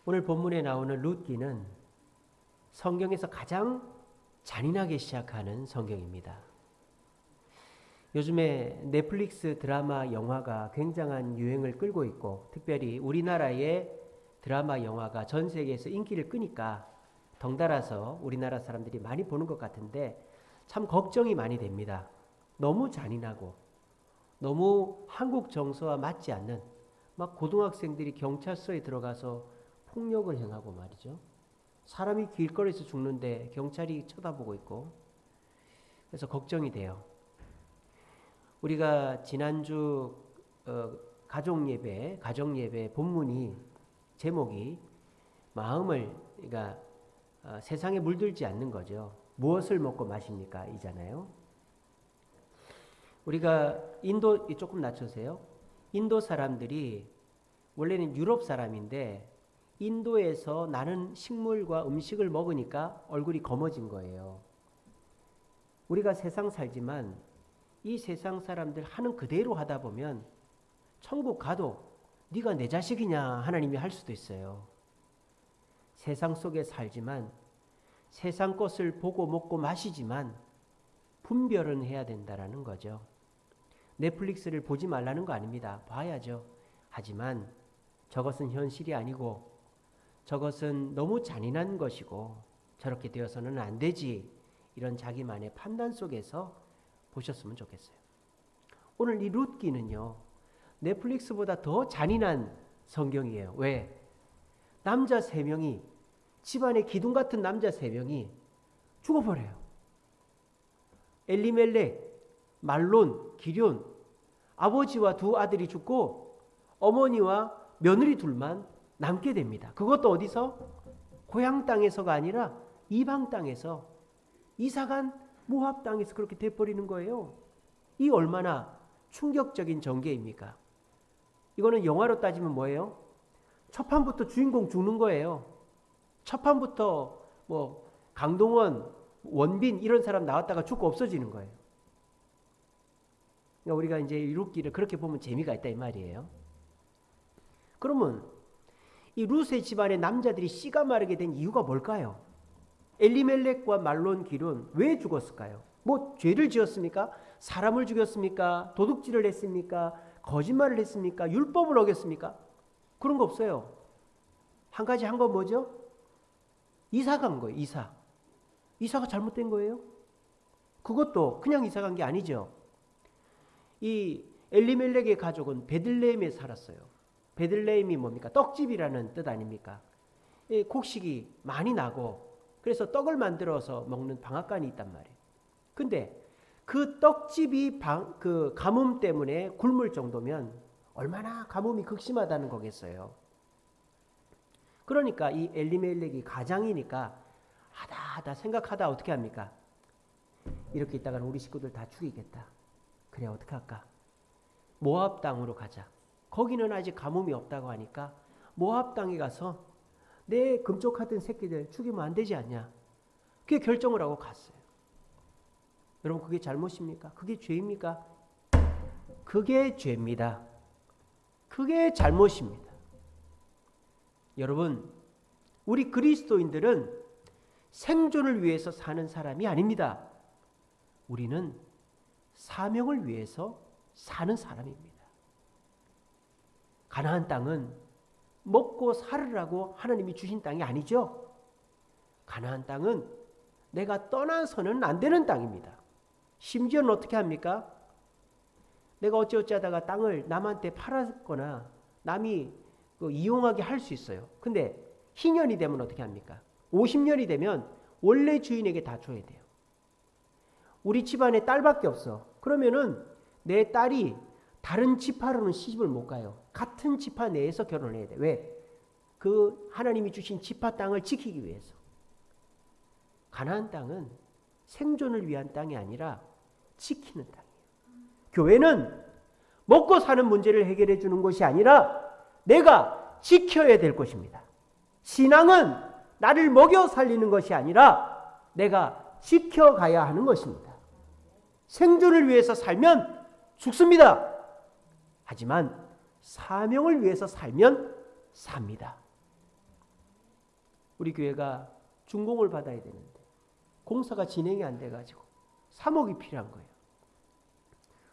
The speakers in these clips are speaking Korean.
오늘 본문에 나오는 룻기는 성경에서 가장 잔인하게 시작하는 성경입니다. 요즘에 넷플릭스 드라마 영화가 굉장한 유행을 끌고 있고, 특별히 우리나라의 드라마 영화가 전 세계에서 인기를 끄니까 덩달아서 우리나라 사람들이 많이 보는 것 같은데 참 걱정이 많이 됩니다. 너무 잔인하고 너무 한국 정서와 맞지 않는, 막 고등학생들이 경찰서에 들어가서 폭력을 행하고 말이죠. 사람이 길거리에서 죽는데 경찰이 쳐다보고 있고, 그래서 걱정이 돼요. 우리가 지난주 가정예배 본문이 제목이 마음을, 그러니까 세상에 물들지 않는 거죠. 무엇을 먹고 마십니까? 이잖아요. 우리가 인도, 조금 낮추세요. 인도 사람들이 원래는 유럽 사람인데 인도에서 나는 식물과 음식을 먹으니까 얼굴이 검어진 거예요. 우리가 세상 살지만 이 세상 사람들 하는 그대로 하다 보면 천국 가도 네가 내 자식이냐 하나님이 할 수도 있어요. 세상 속에 살지만 세상 것을 보고 먹고 마시지만 분별은 해야 된다라는 거죠. 넷플릭스를 보지 말라는 거 아닙니다. 봐야죠. 하지만 저것은 현실이 아니고 저것은 너무 잔인한 것이고 저렇게 되어서는 안 되지, 이런 자기만의 판단 속에서 보셨으면 좋겠어요. 오늘 이 룻기는요, 넷플릭스보다 더 잔인한 성경이에요. 왜? 남자 3명이, 집안에 기둥 같은 남자 3명이 죽어버려요. 엘리멜렉, 말론, 기럨, 아버지와 2 아들이 죽고 어머니와 며느리 2만 남게 됩니다. 그것도 어디서? 고향 땅에서가 아니라 이방 땅에서, 이사간 모압 땅에서 그렇게 돼버리는 거예요. 이 얼마나 충격적인 전개입니까? 이거는 영화로 따지면 뭐예요? 첫 판부터 주인공 죽는 거예요. 첫 판부터 뭐 강동원, 원빈 이런 사람 나왔다가 죽고 없어지는 거예요. 그러니까 우리가 이제 이 룻기를 그렇게 보면 재미가 있다 이 말이에요. 그러면 이 룻의 집안의 남자들이 씨가 마르게 된 이유가 뭘까요? 엘리멜렉과 말론, 기럨 왜 죽었을까요? 뭐 죄를 지었습니까? 사람을 죽였습니까? 도둑질을 했습니까? 거짓말을 했습니까? 율법을 어겼습니까? 그런 거 없어요. 한 가지 한 건 뭐죠? 이사 간 거예요. 이사가 잘못된 거예요. 그것도 그냥 이사 간 게 아니죠. 이 엘리멜렉의 가족은 베들레헴에 살았어요. 베들레헴이 뭡니까? 떡집이라는 뜻 아닙니까? 곡식이 많이 나고 그래서 떡을 만들어서 먹는 방앗간이 있단 말이에요. 근데 그 떡집이 그 가뭄 때문에 굶을 정도면 얼마나 가뭄이 극심하다는 거겠어요. 그러니까 이 엘리멜렉이 가장이니까 하다 생각하다 어떻게 합니까? 이렇게 있다가는 우리 식구들 다 죽이겠다. 그래 어떻게 할까? 모압 땅으로 가자. 거기는 아직 가뭄이 없다고 하니까 모압 땅에 가서 내 금쪽하던 새끼들 죽이면 안 되지 않냐. 그게 결정을 하고 갔어요. 여러분 그게 잘못입니까? 그게 죄입니까? 그게 죄입니다. 그게 잘못입니다. 여러분 우리 그리스도인들은 생존을 위해서 사는 사람이 아닙니다. 우리는 사명을 위해서 사는 사람입니다. 가나안 땅은 먹고 살으라고 하나님이 주신 땅이 아니죠. 가나안 땅은 내가 떠나서는 안 되는 땅입니다. 심지어는 어떻게 합니까? 내가 어찌하다가 땅을 남한테 팔았거나 남이 이용하게 할 수 있어요. 근데 희년이 되면 어떻게 합니까? 50년이 되면 원래 주인에게 다 줘야 돼요. 우리 집안에 딸밖에 없어. 그러면은 내 딸이 다른 지파로는 시집을 못 가요. 같은 지파 내에서 결혼해야 돼. 왜? 그 하나님이 주신 지파 땅을 지키기 위해서. 가나안 땅은 생존을 위한 땅이 아니라 지키는 땅이에요. 교회는 먹고 사는 문제를 해결해 주는 것이 아니라 내가 지켜야 될 것입니다. 신앙은 나를 먹여 살리는 것이 아니라 내가 지켜가야 하는 것입니다. 생존을 위해서 살면 죽습니다. 하지만 사명을 위해서 살면 삽니다. 우리 교회가 준공을 받아야 되는데 공사가 진행이 안 돼가지고 3억이 필요한 거예요.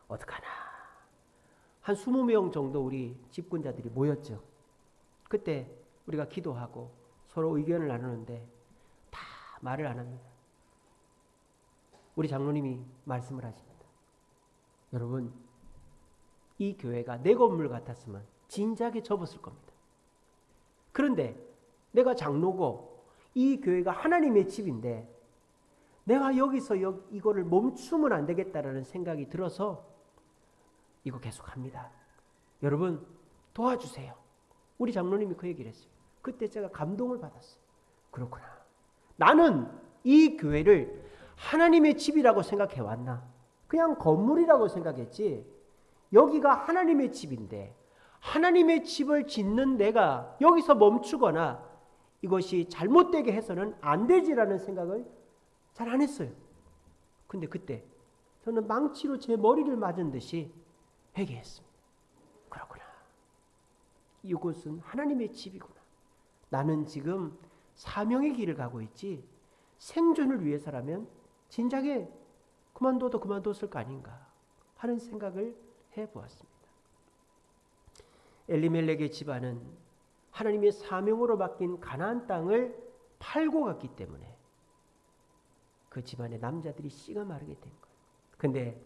어떡하나. 한 20명 정도 우리 집권자들이 모였죠. 그때 우리가 기도하고 서로 의견을 나누는데 다 말을 안 합니다. 우리 장로님이 말씀을 하십니다. 여러분, 이 교회가 내 건물 같았으면 진작에 접었을 겁니다. 그런데 내가 장로고 이 교회가 하나님의 집인데 내가 여기서 이거를 멈추면 안 되겠다라는 생각이 들어서 이거 계속합니다. 여러분 도와주세요. 우리 장로님이 그 얘기를 했어요. 그때 제가 감동을 받았어요. 그렇구나. 나는 이 교회를 하나님의 집이라고 생각해 왔나? 그냥 건물이라고 생각했지. 여기가 하나님의 집인데 하나님의 집을 짓는 내가 여기서 멈추거나 이것이 잘못되게 해서는 안 되지라는 생각을 잘 안 했어요. 근데 그때 저는 망치로 제 머리를 맞은 듯이 회개했습니다. 그렇구나. 이곳은 하나님의 집이구나. 나는 지금 사명의 길을 가고 있지 생존을 위해서라면 진작에 그만둬도 그만뒀을 거 아닌가 하는 생각을 해보았습니다. 엘리멜렉의 집안은 하나님의 사명으로 맡긴 가나안 땅을 팔고 갔기 때문에 그 집안의 남자들이 씨가 마르게 된 거예요. 근데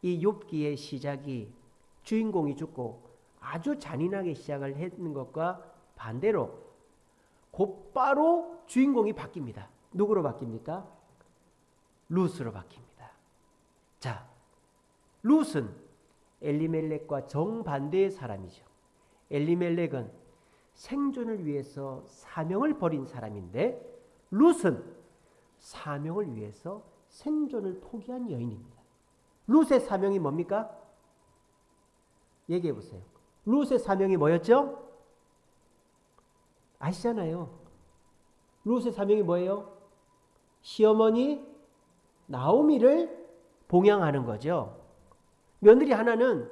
이 욥기의 시작이 주인공이 죽고 아주 잔인하게 시작을 했는 것과 반대로 곧바로 주인공이 바뀝니다. 누구로 바뀝니까? 룻으로 바뀝니다. 자, 룻은 엘리멜렉과 정반대의 사람이죠. 엘리멜렉은 생존을 위해서 사명을 버린 사람인데 룻은 사명을 위해서 생존을 포기한 여인입니다. 룻의 사명이 뭡니까? 얘기해 보세요. 룻의 사명이 뭐였죠? 아시잖아요. 룻의 사명이 뭐예요? 시어머니 나오미를 봉양하는 거죠. 며느리 하나는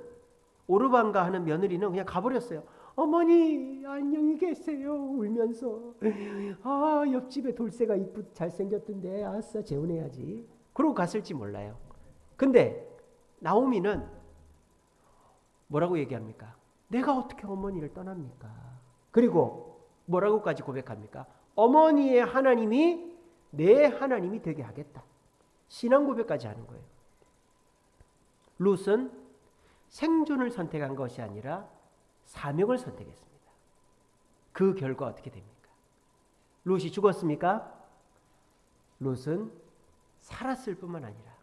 오르반가 하는 며느리는 그냥 가버렸어요. 어머니 안녕히 계세요 울면서. 아 옆집에 돌쇠가 이쁘 잘생겼던데 아싸 재혼해야지. 그러고 갔을지 몰라요. 근데 나오미는 뭐라고 얘기합니까? 내가 어떻게 어머니를 떠납니까? 그리고 뭐라고까지 고백합니까? 어머니의 하나님이 내 하나님이 되게 하겠다. 신앙 고백까지 하는 거예요. 룻은 생존을 선택한 것이 아니라 사명을 선택했습니다. 그 결과 어떻게 됩니까? 룻이 죽었습니까? 룻은 살았을 뿐만 아니라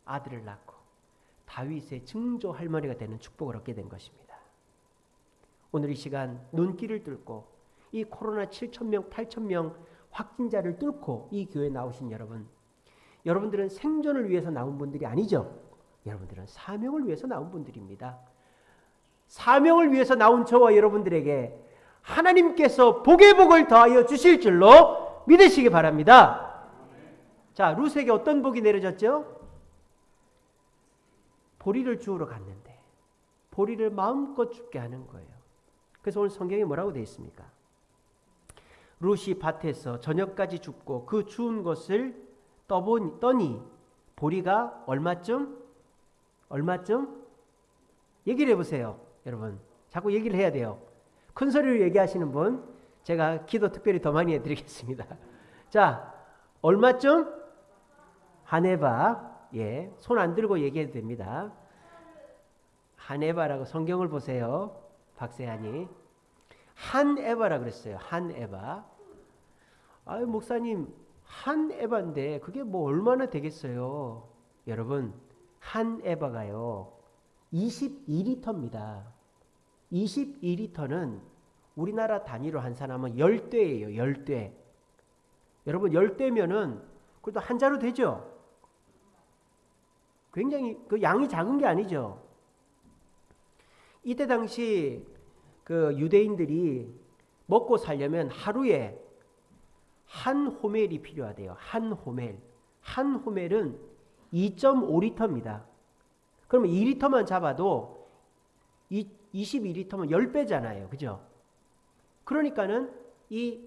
아들을 낳고 다윗의 증조 할머니가 되는 축복을 얻게 된 것입니다. 오늘 이 시간 눈길을 뚫고 이 코로나 7,000명, 8,000명 확진자를 뚫고 이 교회에 나오신 여러분, 여러분들은 생존을 위해서 나온 분들이 아니죠. 여러분들은 사명을 위해서 나온 분들입니다. 사명을 위해서 나온 저와 여러분들에게 하나님께서 복의 복을 더하여 주실 줄로 믿으시기 바랍니다. 자, 룻에게 어떤 복이 내려졌죠? 보리를 주우러 갔는데 보리를 마음껏 줍게 하는 거예요. 그래서 오늘 성경에 뭐라고 되어 있습니까? 룻이 밭에서 저녁까지 줍고 그 주운 것을 떠니 보리가 얼마쯤? 얘기를 해보세요. 여러분 자꾸 얘기를 해야 돼요. 큰 소리로 얘기하시는 분 제가 기도 특별히 더 많이 해드리겠습니다. 자, 얼마쯤? 한 에바. 예, 손 안 들고 얘기해도 됩니다. 한 에바라고 성경을 보세요. 박세한이 한 에바라 그랬어요. 한 에바. 아유 목사님 한 에바인데 그게 뭐 얼마나 되겠어요. 여러분 한 에바가요 22리터입니다. 22리터는 우리나라 단위로 환산하면 10대예요. 10대. 여러분 10대면은 그래도 한 자루 되죠. 굉장히 그 양이 작은 게 아니죠. 이때 당시 그 유대인들이 먹고 살려면 하루에 한 호멜이 필요하대요. 한 호멜. 한 호멜은 2.5리터입니다. 그러면 2리터만 잡아도 22리터면 10배잖아요. 그죠? 그러니까는 이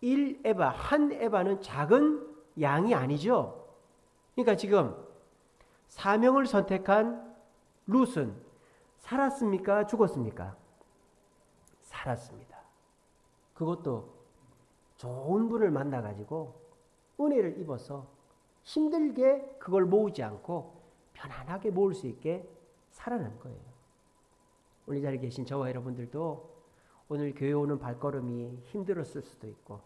1에바, 한 에바는 작은 양이 아니죠. 그러니까 지금 사명을 선택한 룻은 살았습니까? 죽었습니까? 살았습니다. 그것도 좋은 분을 만나가지고 은혜를 입어서 힘들게 그걸 모으지 않고 편안하게 모을 수 있게 살아난 거예요. 오늘 이 자리에 계신 저와 여러분들도 오늘 교회 오는 발걸음이 힘들었을 수도 있고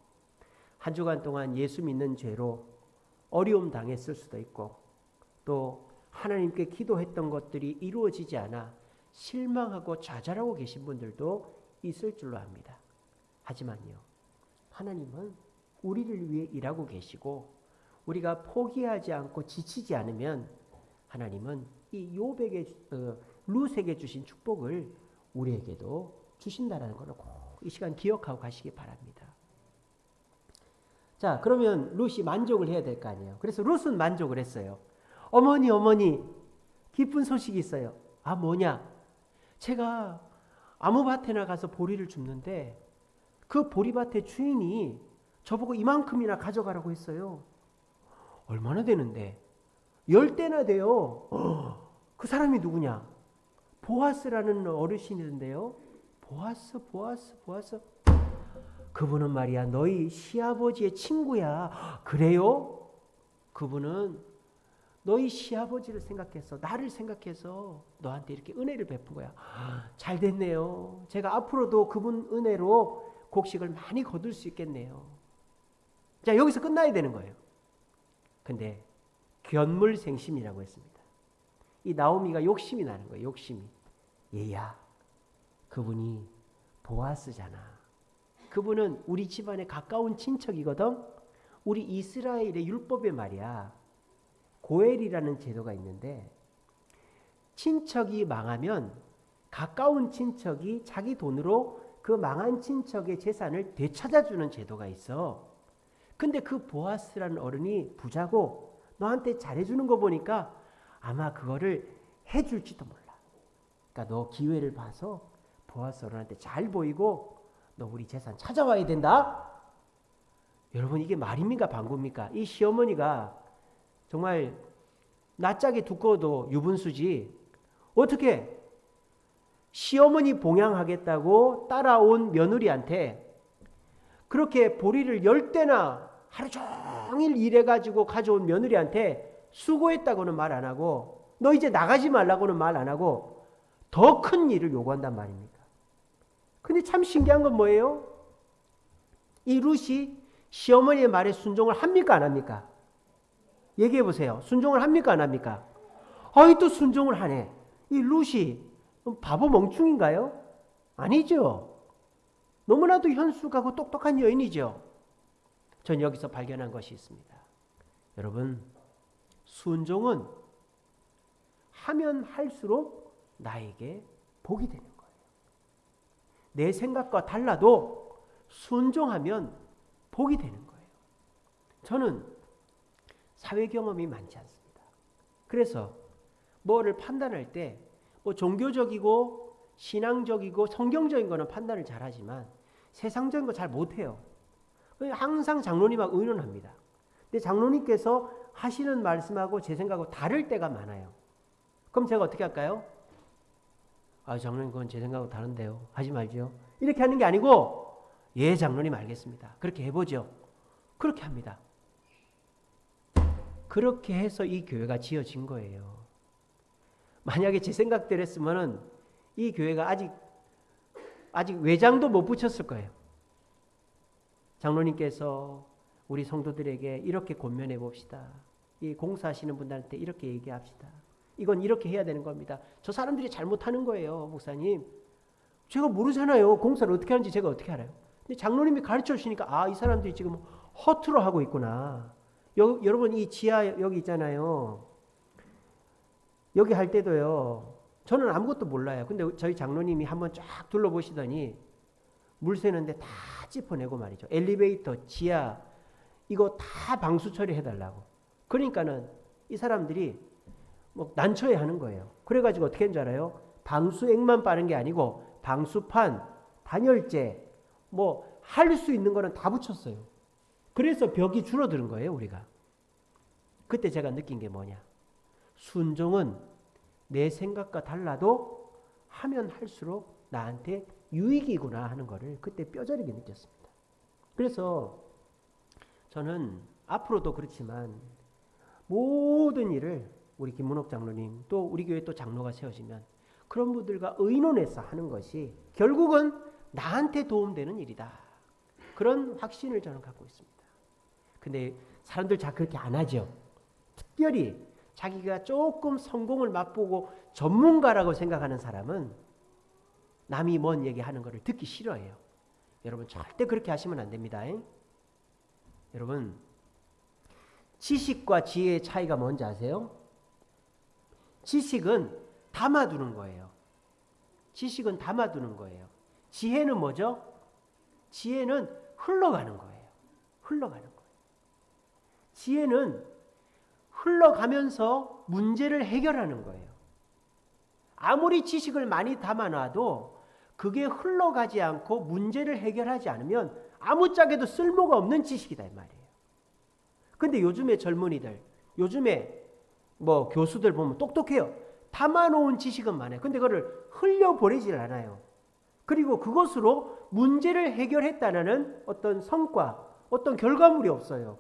한 주간 동안 예수 믿는 죄로 어려움 당했을 수도 있고 또 하나님께 기도했던 것들이 이루어지지 않아 실망하고 좌절하고 계신 분들도 있을 줄로 압니다. 하지만요, 하나님은 우리를 위해 일하고 계시고 우리가 포기하지 않고 지치지 않으면 하나님은 이 욥에게 룻에게 주신 축복을 우리에게도 주신다는 것을 꼭 이 시간 기억하고 가시기 바랍니다. 자, 그러면 룻이 만족을 해야 될 거 아니에요. 그래서 룻은 만족을 했어요. 어머니 기쁜 소식이 있어요. 아, 뭐냐? 제가 아무 밭에나 가서 보리를 줍는데 그 보리밭의 주인이 저보고 이만큼이나 가져가라고 했어요. 얼마나 되는데? 10대나 돼요. 그 사람이 누구냐? 보아스라는 어르신인데요. 보아스. 그분은 말이야 너희 시아버지의 친구야. 그래요? 그분은 너희 시아버지를 생각해서 나를 생각해서 너한테 이렇게 은혜를 베푼 거야. 잘 됐네요. 제가 앞으로도 그분 은혜로 곡식을 많이 거둘 수 있겠네요. 자, 여기서 끝나야 되는 거예요. 근데 견물생심이라고 했습니다. 이 나오미가 욕심이 나는 거예요. 욕심이. 얘야, 그분이 보아스잖아. 그분은 우리 집안에 가까운 친척이거든. 우리 이스라엘의 율법에 말이야 고엘이라는 제도가 있는데 친척이 망하면 가까운 친척이 자기 돈으로 그 망한 친척의 재산을 되찾아주는 제도가 있어. 근데 그 보아스라는 어른이 부자고 너한테 잘해주는 거 보니까 아마 그거를 해줄지도 몰라. 그러니까 너 기회를 봐서 보아스 어른한테 잘 보이고 너 우리 재산 찾아와야 된다. 여러분, 이게 말입니까 방구입니까? 이 시어머니가 정말 낯짝이 두꺼워도 유분수지 어떻게 시어머니 봉양하겠다고 따라온 며느리한테 그렇게 보리를 10대나 하루 종일 일해가지고 가져온 며느리한테 수고했다고는 말 안 하고 너 이제 나가지 말라고는 말 안 하고 더 큰 일을 요구한단 말입니다. 근데 참 신기한 건 뭐예요? 이 룻이 시어머니의 말에 순종을 합니까 안 합니까? 얘기해 보세요. 순종을 합니까 안 합니까? 아이, 또 순종을 하네. 이 룻이 바보 멍충인가요? 아니죠. 너무나도 현숙하고 똑똑한 여인이죠. 전 여기서 발견한 것이 있습니다. 여러분, 순종은 하면 할수록 나에게 복이 되는 거예요. 내 생각과 달라도 순종하면 복이 되는 거예요. 저는 사회 경험이 많지 않습니다. 그래서 뭐를 판단할 때 뭐 종교적이고 신앙적이고 성경적인 거는 판단을 잘하지만 세상적인 거 잘 못해요. 항상 장로님하고 의논합니다. 근데 장로님께서 하시는 말씀하고 제 생각하고 다를 때가 많아요. 그럼 제가 어떻게 할까요? 아, 장로님 그건 제 생각하고 다른데요. 하지 말죠. 이렇게 하는 게 아니고 예, 장로님 알겠습니다. 그렇게 해보죠. 그렇게 합니다. 그렇게 해서 이 교회가 지어진 거예요. 만약에 제 생각대로 했으면은 이 교회가 아직 외장도 못 붙였을 거예요. 장로님께서 우리 성도들에게 이렇게 권면해 봅시다. 이 공사하시는 분들한테 이렇게 얘기합시다. 이건 이렇게 해야 되는 겁니다. 저 사람들이 잘못하는 거예요, 목사님. 제가 모르잖아요. 공사를 어떻게 하는지 제가 어떻게 알아요? 근데 장로님이 가르쳐 주시니까 아, 이 사람들이 지금 허투루 하고 있구나. 여러분, 이 지하 여기 있잖아요. 여기 할 때도요. 저는 아무것도 몰라요. 근데 저희 장로님이 한번 쫙 둘러보시더니 물 새는데 다 짚어내고 말이죠. 엘리베이터, 지하 이거 다 방수 처리해달라고. 그러니까는 이 사람들이 뭐 난처해 하는 거예요. 그래가지고 어떻게 하는 줄 알아요? 방수액만 빠는 게 아니고 방수판, 단열재, 뭐 할 수 있는 거는 다 붙였어요. 그래서 벽이 줄어드는 거예요, 우리가. 그때 제가 느낀 게 뭐냐. 순종은 내 생각과 달라도 하면 할수록 나한테 유익이구나 하는 거를 그때 뼈저리게 느꼈습니다. 그래서 저는 앞으로도 그렇지만 모든 일을 우리 김문옥 장로님 또 우리 교회 또 장로가 세워지면 그런 분들과 의논해서 하는 것이 결국은 나한테 도움되는 일이다. 그런 확신을 저는 갖고 있습니다. 근데 사람들 잘 그렇게 안 하죠. 특별히 자기가 조금 성공을 맛보고 전문가라고 생각하는 사람은 남이 뭔 얘기하는 것을 듣기 싫어해요. 여러분 절대 그렇게 하시면 안 됩니다. 여러분 지식과 지혜의 차이가 뭔지 아세요? 지식은 담아두는 거예요. 지식은 담아두는 거예요. 지혜는 뭐죠? 지혜는 흘러가는 거예요. 흘러가는 거예요. 지혜는 흘러가면서 문제를 해결하는 거예요. 아무리 지식을 많이 담아놔도 그게 흘러가지 않고 문제를 해결하지 않으면 아무짝에도 쓸모가 없는 지식이다 이 말이에요. 근데 요즘에 젊은이들, 요즘에 뭐 교수들 보면 똑똑해요. 담아놓은 지식은 많아요. 근데 그거를 흘려보내질 않아요. 그리고 그것으로 문제를 해결했다는 어떤 성과, 어떤 결과물이 없어요.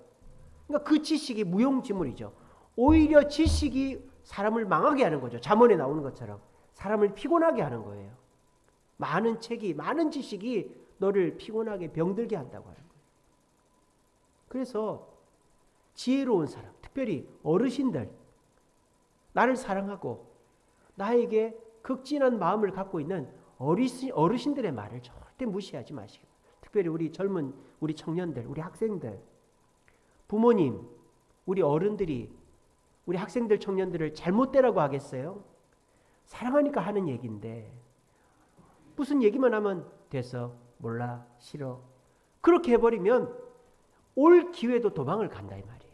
그러니까 그 지식이 무용지물이죠. 오히려 지식이 사람을 망하게 하는 거죠. 잠언에 나오는 것처럼 사람을 피곤하게 하는 거예요. 많은 책이, 많은 지식이 너를 피곤하게 병들게 한다고 하는 거예요. 그래서 지혜로운 사람, 특별히 어르신들, 나를 사랑하고 나에게 극진한 마음을 갖고 있는 어르신들의 말을 절대 무시하지 마시고, 특별히 우리 젊은 우리 청년들, 우리 학생들, 부모님, 우리 어른들이 우리 학생들, 청년들을 잘못되라고 하겠어요? 사랑하니까 하는 얘기인데 무슨 얘기만 하면 됐어, 몰라, 싫어. 그렇게 해버리면 올 기회도 도망을 간다 이 말이에요.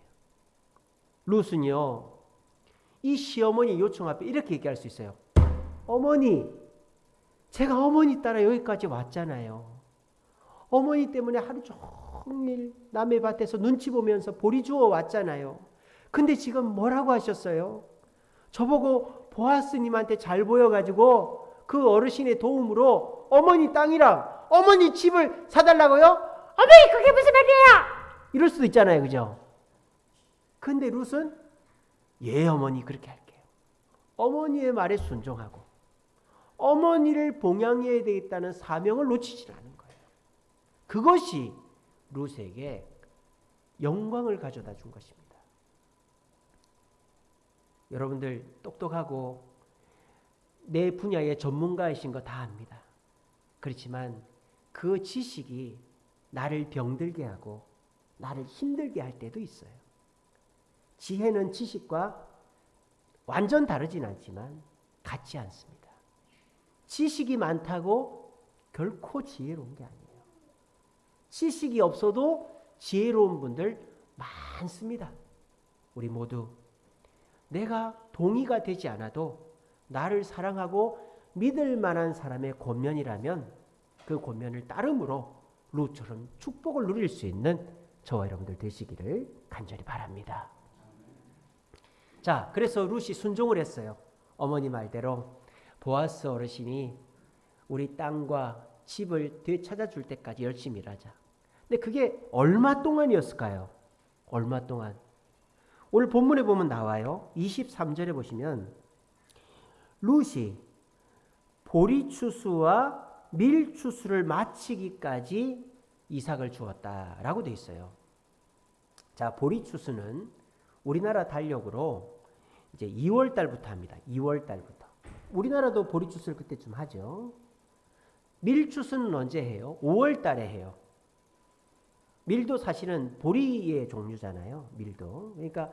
룻은요, 이 시어머니 요청 앞에 이렇게 얘기할 수 있어요. 어머니, 제가 어머니 따라 여기까지 왔잖아요. 어머니 때문에 하루 종일 남의 밭에서 눈치 보면서 보리 주워 왔잖아요. 근데 지금 뭐라고 하셨어요? 저보고 보아스님한테 잘 보여가지고 그 어르신의 도움으로 어머니 땅이랑 어머니 집을 사달라고요? 어머니 그게 무슨 말이에요? 이럴 수도 있잖아요, 그죠? 근데 룻은 예 어머니 그렇게 할게요. 어머니의 말에 순종하고 어머니를 봉양해야 되겠다는 사명을 놓치지 않은 거예요. 그것이 룻에게 영광을 가져다 준 것입니다. 여러분들 똑똑하고 내 분야의 전문가이신 거 다 압니다. 그렇지만 그 지식이 나를 병들게 하고 나를 힘들게 할 때도 있어요. 지혜는 지식과 완전 다르진 않지만 같지 않습니다. 지식이 많다고 결코 지혜로운 게 아니에요. 지식이 없어도 지혜로운 분들 많습니다. 우리 모두 내가 동의가 되지 않아도 나를 사랑하고 믿을 만한 사람의 권면이라면 그 권면을 따름으로 룻처럼 축복을 누릴 수 있는 저와 여러분들 되시기를 간절히 바랍니다. 자, 그래서 룻이 순종을 했어요. 어머니 말대로 보아스 어르신이 우리 땅과 집을 되찾아줄 때까지 열심히 일하자. 근데 그게 얼마 동안이었을까요? 얼마 동안? 오늘 본문에 보면 나와요. 23절에 보시면 룻이 보리추수와 밀추수를 마치기까지 이삭을 주었다라고 돼 있어요. 자, 보리추수는 우리나라 달력으로 이제 2월 달부터 합니다. 2월 달부터. 우리나라도 보리추수를 그때쯤 하죠. 밀추수는 언제 해요? 5월 달에 해요. 밀도 사실은 보리의 종류잖아요. 밀도. 그러니까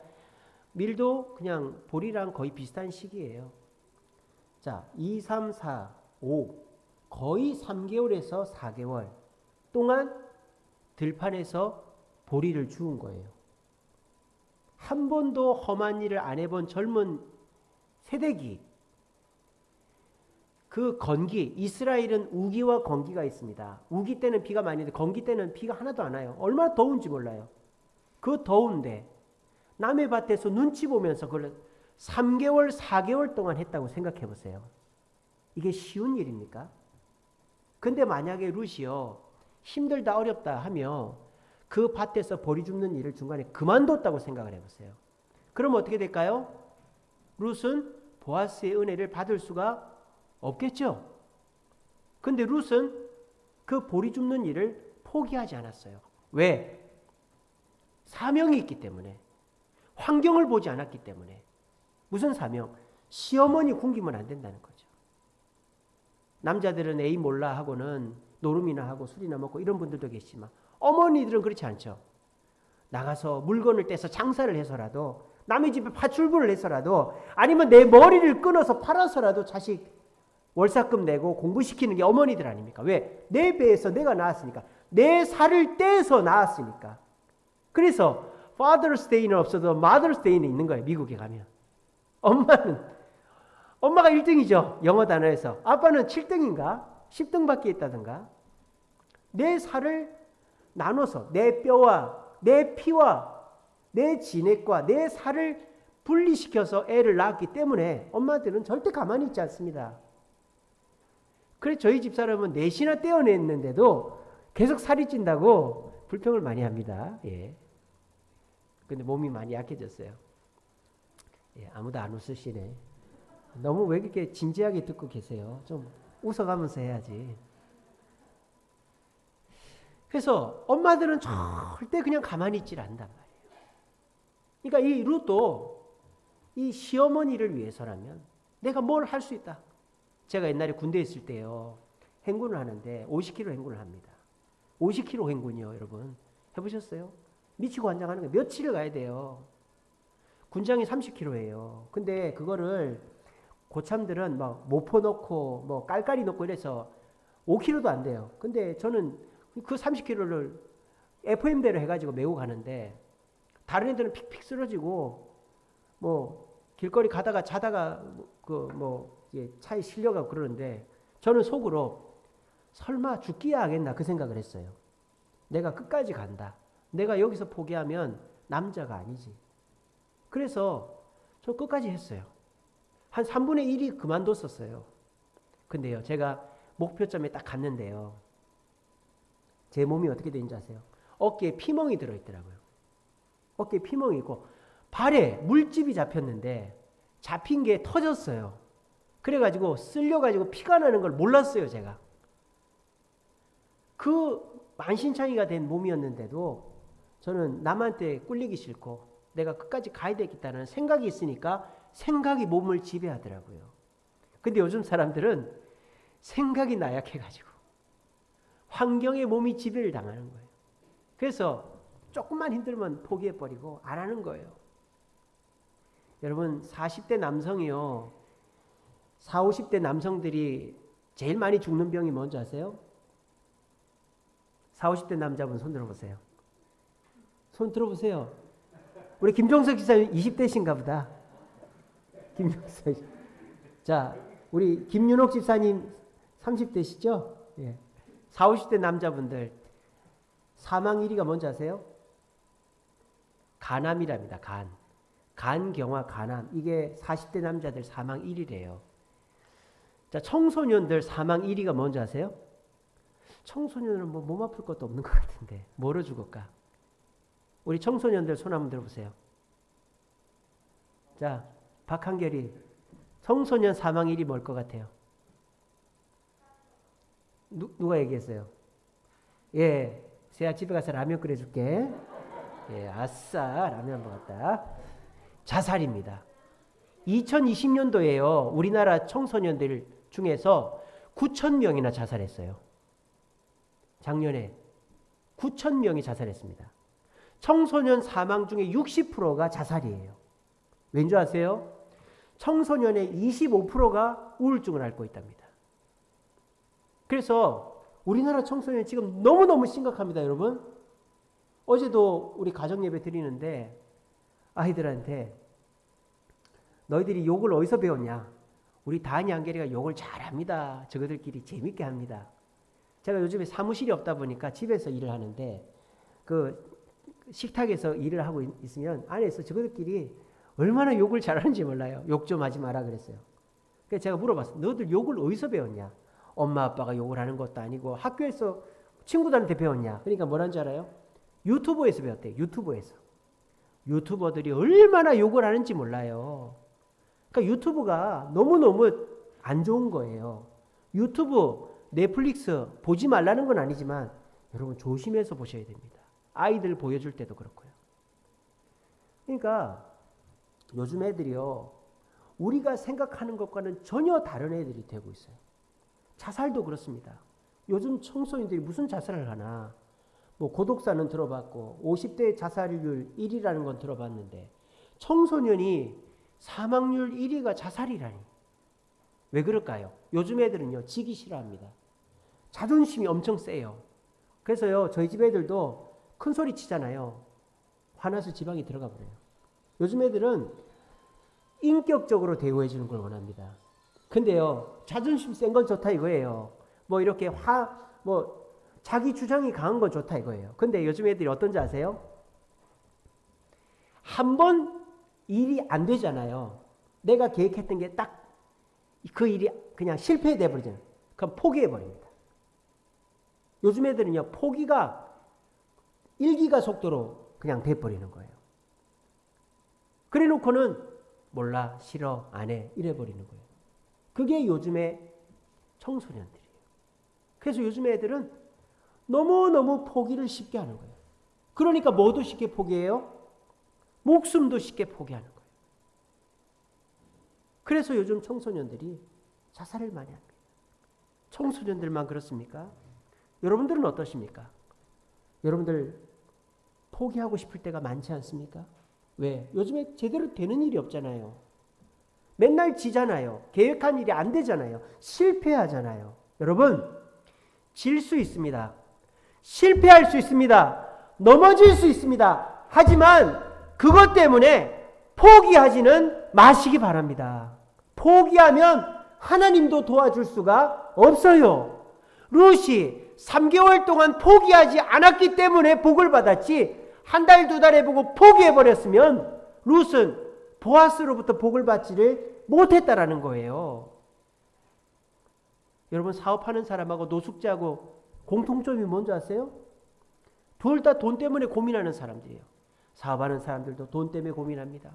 밀도 그냥 보리랑 거의 비슷한 시기예요. 자, 2, 3, 4, 5 거의 3개월에서 4개월 동안 들판에서 보리를 주운 거예요. 한 번도 험한 일을 안 해본 젊은 세대기, 그 건기, 이스라엘은 우기와 건기가 있습니다. 우기 때는 비가 많이 오는데 건기 때는 비가 하나도 안 와요. 얼마나 더운지 몰라요. 그 더운데 남의 밭에서 눈치 보면서 그걸 3개월, 4개월 동안 했다고 생각해 보세요. 이게 쉬운 일입니까? 근데 만약에 룻이요, 힘들다 어렵다 하며 그 밭에서 버리 줍는 일을 중간에 그만뒀다고 생각을 해보세요. 그럼 어떻게 될까요? 룻은 보아스의 은혜를 받을 수가 없겠죠. 근데 룻은 그 보리 줍는 일을 포기하지 않았어요. 왜? 사명이 있기 때문에. 환경을 보지 않았기 때문에. 무슨 사명? 시어머니 굶기면 안 된다는 거죠. 남자들은 에이 몰라 하고는 노름이나 하고 술이나 먹고 이런 분들도 계시지만 어머니들은 그렇지 않죠. 나가서 물건을 떼서 장사를 해서라도, 남의 집에 파출부를 해서라도, 아니면 내 머리를 끊어서 팔아서라도 자식 월사금 내고 공부시키는 게 어머니들 아닙니까? 왜? 내 배에서 내가 낳았으니까. 내 살을 떼서 낳았으니까. 그래서 Father's Day는 없어도 Mother's Day는 있는 거예요. 미국에 가면. 엄마가 1등이죠. 영어 단어에서. 아빠는 7등인가? 10등밖에 있다든가. 내 살을 나눠서 내 뼈와 내 피와 내 진액과 내 살을 분리시켜서 애를 낳았기 때문에 엄마들은 절대 가만히 있지 않습니다. 그래서 저희 집사람은 넷이나 떼어냈는데도 계속 살이 찐다고 불평을 많이 합니다. 예. 근데 몸이 많이 약해졌어요. 예, 아무도 안 웃으시네. 너무 왜 이렇게 진지하게 듣고 계세요? 좀 웃어가면서 해야지. 그래서 엄마들은 절대 그냥 가만히 있질 않단 말이에요. 그러니까 이 룻도 이 시어머니를 위해서라면 내가 뭘 할 수 있다. 제가 옛날에 군대에 있을 때요, 행군을 하는데 50km 행군을 합니다. 50km 행군이요, 여러분. 해보셨어요? 미치고 환장하는 거 며칠을 가야 돼요. 군장이 30km예요. 근데 그거를 고참들은 막 모포 넣고 뭐 깔깔이 넣고 이래서 5km도 안 돼요. 근데 저는 그 30km를 FM대로 해가지고 메고 가는데 다른 애들은 픽픽 쓰러지고 뭐 길거리 가다가 자다가 차에 실려가고 그러는데 저는 속으로 설마 죽기야 하겠나 그 생각을 했어요. 내가 끝까지 간다. 내가 여기서 포기하면 남자가 아니지. 그래서 저 끝까지 했어요. 한 3분의 1이 그만뒀었어요. 근데요, 제가 목표점에 딱 갔는데요, 제 몸이 어떻게 되는지 아세요? 어깨에 피멍이 들어있더라고요. 어깨에 피멍이 있고 발에 물집이 잡혔는데 잡힌 게 터졌어요. 그래가지고 쓸려가지고 피가 나는 걸 몰랐어요, 제가. 그 만신창이가 된 몸이었는데도 저는 남한테 꿀리기 싫고 내가 끝까지 가야 되겠다는 생각이 있으니까 생각이 몸을 지배하더라고요. 근데 요즘 사람들은 생각이 나약해가지고 환경에 몸이 지배를 당하는 거예요. 그래서 조금만 힘들면 포기해버리고 안 하는 거예요. 여러분 40대 남성이요, 40, 50대 남성들이 제일 많이 죽는 병이 뭔지 아세요? 40, 50대 남자분 손 들어보세요. 손 들어보세요. 우리 김종석 기사님 20대신가 보다. 김종석. 자, 우리 김윤옥 집사님 30대시죠? 예. 40, 50대 남자분들 사망 1위가 뭔지 아세요? 간암이랍니다. 간경화, 간암. 이게 40대 남자들 사망 1위래요. 자, 청소년들 사망 1위가 뭔지 아세요? 청소년은 뭐 몸 아플 것도 없는 것 같은데 뭐로 죽을까? 우리 청소년들 손 한번 들어보세요. 자, 박한결이 청소년 사망 1위 뭘 것 같아요? 누가 얘기했어요? 예, 세아 집에 가서 라면 끓여줄게. 예, 아싸, 라면 먹었다. 자살입니다. 2020년도에요. 우리나라 청소년들 중에서 9,000명이나 자살했어요. 작년에 9,000명이 자살했습니다. 청소년 사망 중에 60%가 자살이에요. 왠지 아세요? 청소년의 25%가 우울증을 앓고 있답니다. 그래서 우리나라 청소년이 지금 너무너무 심각합니다, 여러분. 어제도 우리 가정예배 드리는데 아이들한테 너희들이 욕을 어디서 배웠냐? 우리 다니 안개리가 욕을 잘합니다. 저거들끼리 재밌게 합니다. 제가 요즘에 사무실이 없다 보니까 집에서 일을 하는데 그 식탁에서 일을 하고 있으면 안에서 저거들끼리 얼마나 욕을 잘하는지 몰라요. 욕 좀 하지 마라 그랬어요. 그래서 제가 물어봤어요. 너희들 욕을 어디서 배웠냐? 엄마 아빠가 욕을 하는 것도 아니고 학교에서 친구들한테 배웠냐? 그러니까 뭐라는 줄 알아요? 유튜브에서 배웠대요. 유튜브에서. 유튜버들이 얼마나 욕을 하는지 몰라요. 그러니까 유튜브가 너무너무 안 좋은 거예요. 유튜브, 넷플릭스 보지 말라는 건 아니지만 여러분 조심해서 보셔야 됩니다. 아이들 보여줄 때도 그렇고요. 그러니까 요즘 애들이요. 우리가 생각하는 것과는 전혀 다른 애들이 되고 있어요. 자살도 그렇습니다. 요즘 청소년들이 무슨 자살을 하나. 뭐 고독사는 들어봤고 50대 자살률 1위라는 건 들어봤는데 청소년이 사망률 1위가 자살이라니. 왜 그럴까요? 요즘 애들은요. 지기 싫어합니다. 자존심이 엄청 세요. 그래서요. 저희 집 애들도 큰 소리 치잖아요. 화나서 지방이 들어가 버려요. 요즘 애들은 인격적으로 대우해 주는 걸 원합니다. 근데요. 자존심 센 건 좋다 이거예요. 뭐 이렇게 자기 주장이 강한 건 좋다 이거예요. 근데 요즘 애들이 어떤지 아세요? 한 번 일이 안 되잖아요. 내가 계획했던 게 딱 그 일이 그냥 실패돼 버리잖아요. 그럼 포기해 버립니다. 요즘 애들은요. 포기가 1기가 속도로 그냥 돼 버리는 거예요. 그래 놓고는 몰라, 싫어, 안 해 이래 버리는 거예요. 그게 요즘의 청소년들이에요. 그래서 요즘 애들은 너무너무 포기를 쉽게 하는 거예요. 그러니까 뭐도 쉽게 포기해요? 목숨도 쉽게 포기하는 거예요. 그래서 요즘 청소년들이 자살을 많이 합니다. 청소년들만 그렇습니까? 여러분들은 어떠십니까? 여러분들 포기하고 싶을 때가 많지 않습니까? 왜? 요즘에 제대로 되는 일이 없잖아요. 맨날 지잖아요. 계획한 일이 안 되잖아요. 실패하잖아요. 여러분, 질 수 있습니다. 실패할 수 있습니다. 넘어질 수 있습니다. 하지만 그것 때문에 포기하지는 마시기 바랍니다. 포기하면 하나님도 도와줄 수가 없어요. 룻이 3개월 동안 포기하지 않았기 때문에 복을 받았지 한 달, 두 달 해보고 포기해버렸으면 룻은 보아스로부터 복을 받지를 못했다라는 거예요. 여러분 사업하는 사람하고 노숙자하고 공통점이 뭔지 아세요? 둘 다 돈 때문에 고민하는 사람들이에요. 사업하는 사람들도 돈 때문에 고민합니다.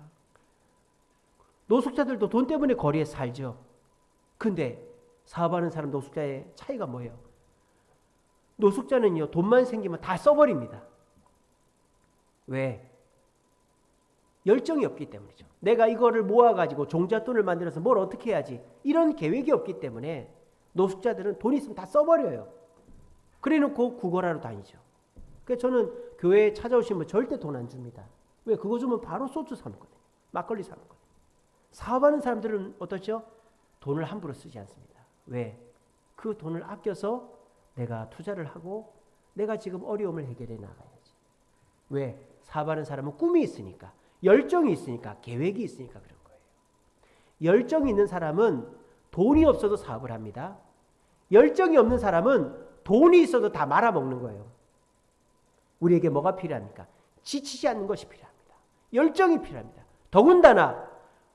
노숙자들도 돈 때문에 거리에 살죠. 근데 사업하는 사람 노숙자의 차이가 뭐예요? 노숙자는요. 돈만 생기면 다 써버립니다. 왜? 열정이 없기 때문이죠. 내가 이거를 모아가지고 종잣돈을 만들어서 뭘 어떻게 해야지 이런 계획이 없기 때문에 노숙자들은 돈 있으면 다 써버려요. 그래놓고 구걸하러 다니죠. 그래서 저는 교회에 찾아오시면 절대 돈 안 줍니다. 왜? 그거 주면 바로 소주 사 먹거든요. 막걸리 사 먹거든요. 사업하는 사람들은 어떻죠? 돈을 함부로 쓰지 않습니다. 왜? 그 돈을 아껴서 내가 투자를 하고 내가 지금 어려움을 해결해 나가야지. 왜? 사업하는 사람은 꿈이 있으니까, 열정이 있으니까, 계획이 있으니까 그런 거예요. 열정이 있는 사람은 돈이 없어도 사업을 합니다. 열정이 없는 사람은 돈이 있어도 다 말아먹는 거예요. 우리에게 뭐가 필요합니까? 지치지 않는 것이 필요합니다. 열정이 필요합니다. 더군다나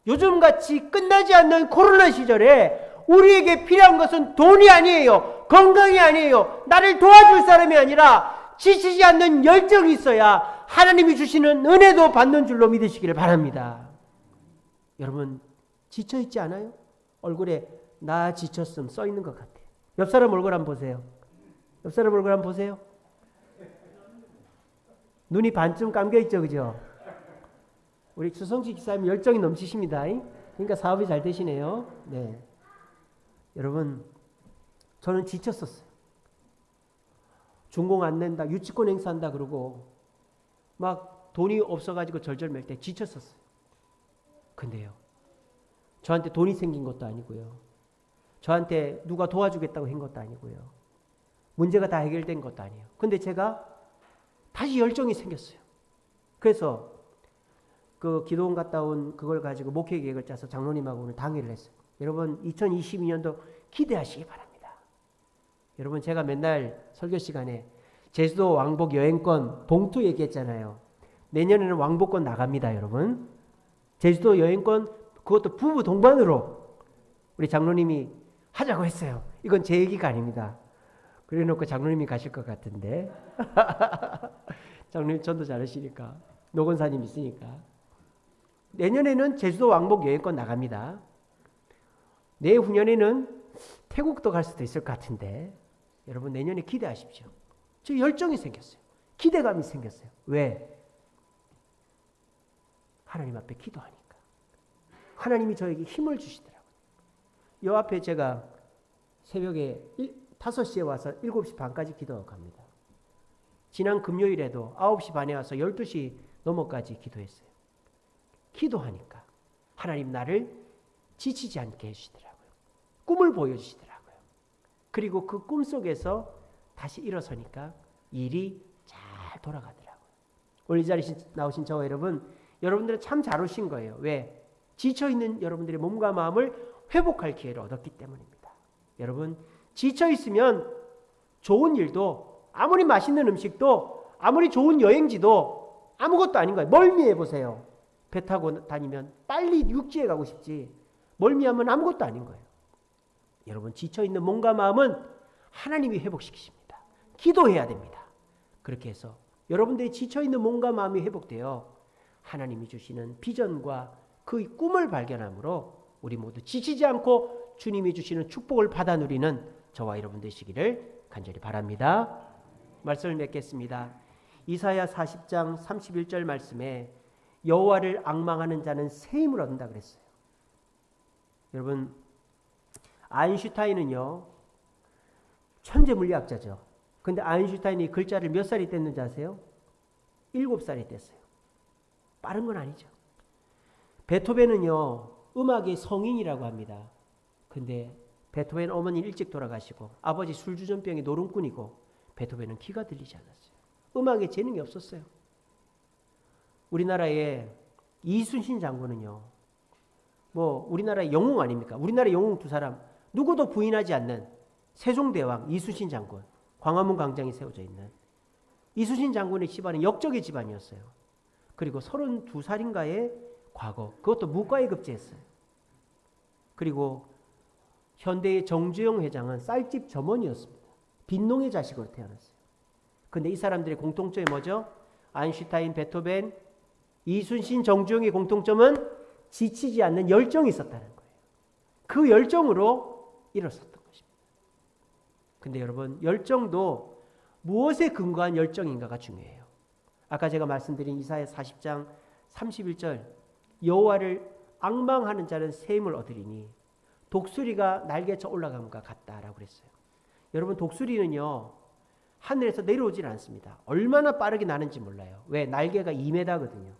요즘같이 끝나지 않는 코로나 시절에 우리에게 필요한 것은 돈이 아니에요. 건강이 아니에요. 나를 도와줄 사람이 아니라 지치지 않는 열정이 있어야 하나님이 주시는 은혜도 받는 줄로 믿으시기를 바랍니다. 여러분 지쳐있지 않아요? 얼굴에 나 지쳤음 써있는 것 같아요. 옆 사람 얼굴 한번 보세요. 옆 사람 얼굴 한번 보세요. 눈이 반쯤 감겨있죠. 그죠? 우리 주성지 기사님 열정이 넘치십니다. 그러니까 사업이 잘 되시네요. 네. 여러분 저는 지쳤었어요. 준공 안 낸다, 유치권 행사한다 그러고 막 돈이 없어가지고 절절맬 때 지쳤었어요. 근데요. 저한테 돈이 생긴 것도 아니고요. 저한테 누가 도와주겠다고 한 것도 아니고요. 문제가 다 해결된 것도 아니에요. 근데 제가 다시 열정이 생겼어요. 그래서 그 기도원 갔다 온 그걸 가지고 목회 계획을 짜서 장로님하고 오늘 당회를 했어요. 여러분 2022년도 기대하시기 바랍니다. 여러분 제가 맨날 설교 시간에 제주도 왕복 여행권 봉투 얘기했잖아요. 내년에는 왕복권 나갑니다, 여러분. 제주도 여행권 그것도 부부 동반으로 우리 장로님이 하자고 했어요. 이건 제 얘기가 아닙니다. 그래 놓고 장로님이 가실 것 같은데. 장로님 전도 잘하시니까. 노건사님 있으니까. 내년에는 제주도 왕복 여행권 나갑니다. 내후년에는 태국도 갈 수도 있을 것 같은데 여러분 내년에 기대하십시오. 저 열정이 생겼어요. 기대감이 생겼어요. 왜? 하나님 앞에 기도하니까. 하나님이 저에게 힘을 주시더라고요. 요 앞에 제가 새벽에 5시에 와서 7시 반까지 기도하고 갑니다. 지난 금요일에도 9시 반에 와서 12시 넘어까지 기도했어요. 기도하니까 하나님 나를 지치지 않게 해주시더라고요. 꿈을 보여주시더라고요. 그리고 그 꿈속에서 다시 일어서니까 일이 잘 돌아가더라고요. 오늘 이 자리에 나오신 저와 여러분들은 참 잘 오신 거예요. 왜? 지쳐있는 여러분들의 몸과 마음을 회복할 기회를 얻었기 때문입니다. 여러분 지쳐있으면 좋은 일도 아무리 맛있는 음식도 아무리 좋은 여행지도 아무것도 아닌 거예요. 멀미해보세요. 배 타고 다니면 빨리 육지에 가고 싶지 멀미하면 아무것도 아닌 거예요. 여러분 지쳐있는 몸과 마음은 하나님이 회복시키십니다. 기도해야 됩니다. 그렇게 해서 여러분들이 지쳐있는 몸과 마음이 회복되어 하나님이 주시는 비전과 그 꿈을 발견함으로 우리 모두 지치지 않고 주님이 주시는 축복을 받아 누리는 저와 여러분 되시기를 간절히 바랍니다. 말씀을 맺겠습니다. 이사야 40장 31절 말씀에 여호와를 앙망하는 자는 새 힘을 얻는다 그랬어요. 여러분 아인슈타인은요 천재 물리학자죠. 근데 아인슈타인이 글자를 몇 살이 뗐는지 아세요? 7살이 뗐어요. 빠른 건 아니죠. 베토벤은요 음악의 성인이라고 합니다. 근데 베토벤 어머니 일찍 돌아가시고 아버지 술주전병의 노름꾼이고 베토벤은 귀가 들리지 않았어요. 음악에 재능이 없었어요. 우리나라의 이순신 장군은요 뭐 우리나라의 영웅 아닙니까? 우리나라 영웅 두 사람 누구도 부인하지 않는 세종대왕 이순신 장군, 광화문 광장에 세워져 있는 이순신 장군의 집안은 역적의 집안이었어요. 그리고 32살인가의 과거, 그것도 무과에 급제했어요. 그리고 현대의 정주영 회장은 쌀집 점원이었습니다. 빈농의 자식으로 태어났어요. 근데 이 사람들의 공통점이 뭐죠? 아인슈타인, 베토벤, 이순신, 정주영의 공통점은 지치지 않는 열정이 있었다는 거예요. 그 열정으로 일어섰던 것입니다. 근데 여러분 열정도 무엇에 근거한 열정인가가 중요해요. 아까 제가 말씀드린 이사야 40장 31절 여호와를 앙망하는 자는 새 힘을 얻으리니 독수리가 날개쳐 올라감과 같다라고 그랬어요. 여러분 독수리는요 하늘에서 내려오질 않습니다. 얼마나 빠르게 나는지 몰라요. 왜? 날개가 2m거든요.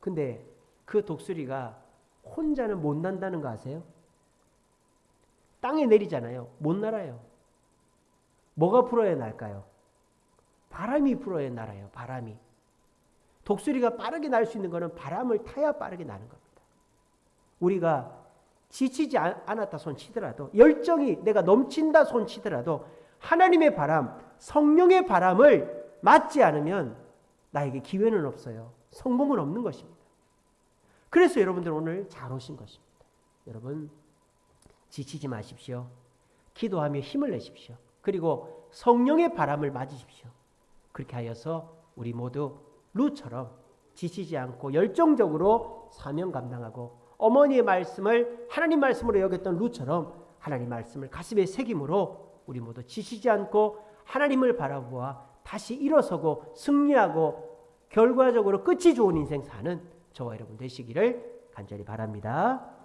근데 그 독수리가 혼자는 못 난다는 거 아세요? 땅에 내리잖아요. 못 날아요. 뭐가 불어야 날까요? 바람이 불어야 날아요. 바람이. 독수리가 빠르게 날 수 있는 것은 바람을 타야 빠르게 나는 겁니다. 우리가 지치지 않았다 손치더라도 열정이 내가 넘친다 손치더라도 하나님의 바람, 성령의 바람을 맞지 않으면 나에게 기회는 없어요. 성공은 없는 것입니다. 그래서 여러분들 오늘 잘 오신 것입니다. 여러분 지치지 마십시오. 기도하며 힘을 내십시오. 그리고 성령의 바람을 맞으십시오. 그렇게 하여서 우리 모두 루처럼 지치지 않고 열정적으로 사명 감당하고 어머니의 말씀을 하나님 말씀으로 여겼던 루처럼 하나님 말씀을 가슴에 새김으로 우리 모두 지치지 않고 하나님을 바라보아 다시 일어서고 승리하고 결과적으로 끝이 좋은 인생 사는 저와 여러분 되시기를 간절히 바랍니다.